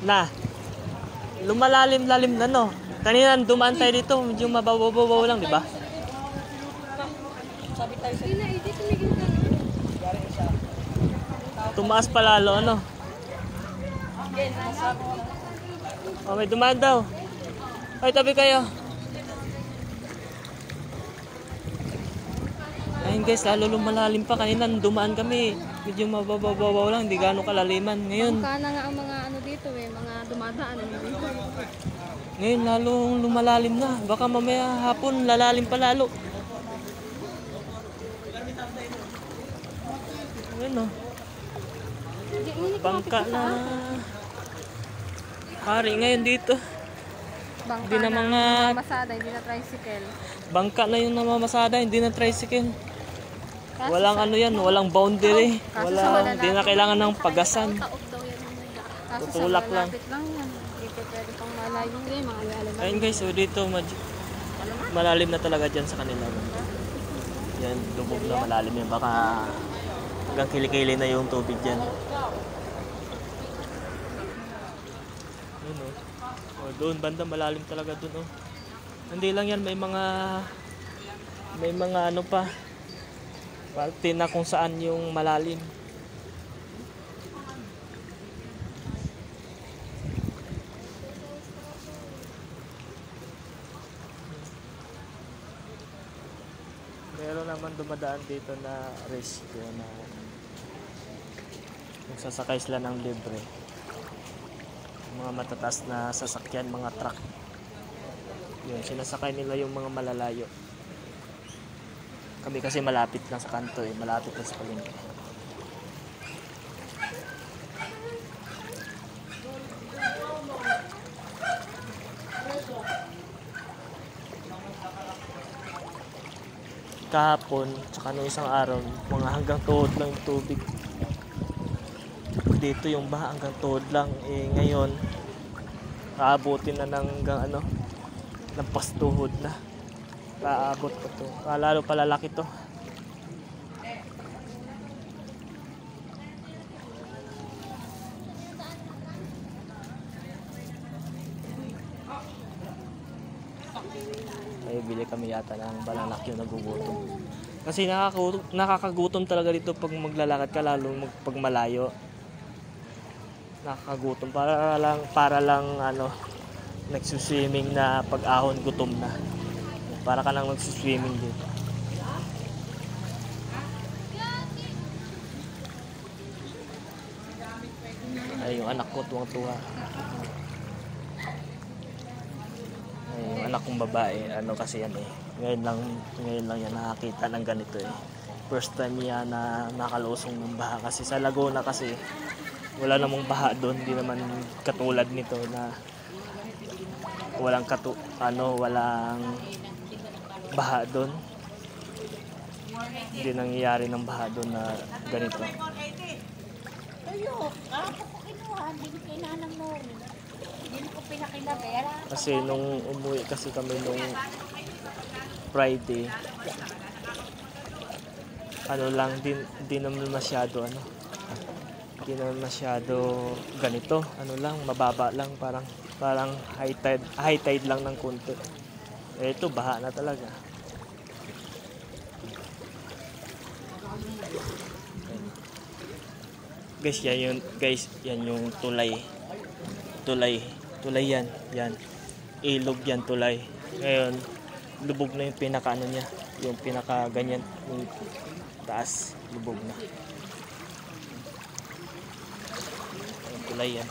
Na. Lumalalim-lalim na, no? Kanina dumaan tayo dito, medyo mababaw lang, di ba? Tumaas pa lalo, ano? Oh, may dumaan daw. Ay, tabi kayo. Ayun guys, lalo lumalalim pa. Kanina dumaan kami. Medyo mababaw lang, hindi gano'ng kalaliman. Ngayon, Bangka na nga ang mga ano dito eh, mga dumadaan dito. Ngayon lalong lumalalim na. Baka mamaya hapon lalalim pa lalo. Ayun o. Bangka na. Hari ngayon dito. Bangka Hindi na mga masada, hindi na tricycle. bangka na yung namamasada, hindi na tricycle. Kaso Walang ano yan, walang boundary. Hindi na kailangan ng pagasan. Kaso Tutulak sa lang. malapit lang yan. Dito pwede pang malayo din, mga alaman. Ayun guys, so dito malalim na talaga dyan sa kanila. Yan, lubog na malalim yan. Baka hanggang kilikili na yung tubig dyan. Yun o. Oh, doon, banda malalim talaga doon o. Hindi lang yan, may mga ano pa. Parte na kung saan yung malalim. Meron naman dumadaan dito na rescue na nagsasakay sila ng libre. Mga matataas na sasakyan, mga truck. Yun, sinasakay nila yung mga malalayo. Kami kasi malapit lang sa kanto eh, malapit lang sa palengke. Kahapon, tsaka noong isang araw, mga hanggang tuhod lang yung tubig. Dito yung baha hanggang tuhod lang. Eh ngayon, aabutin na ng hanggang ano, ng pastuhod na. Paabot pa to. Lalo palalaki to. Ay, bili kami yata ng bananak yung nagugutom. Kasi nakakagutom talaga dito pag maglalakad ka, lalo pag malayo. Nakakagutom para lang ano, nagsuswimming na pag-ahon gutom na. Para ka lang nagsuswimming dito. Ay, yung anak ko tuwang-tuwa. Ay, yung anak kong babae, ano kasi yan eh. Ngayon lang yan nakakita ng ganito eh. First time niya na nakalusong ng baha kasi sa Laguna kasi wala namang baha doon, hindi naman katulad nito na walang walang baha doon. Hindi nangyayari ng baha doon na ganito. Kasi nung umuwi kasi kami nung Friday, ano lang di naman masyado hindi naman masyado ganito, ano lang, mababa lang, parang high tide lang ng konti. Eh, ito baha na talaga. Yan yung tulay yan, ilog yan, tulay. Ngayon lubog na yung pinaka niya, yung pinaka ganyan, yung taas lubog na. Tulay yan.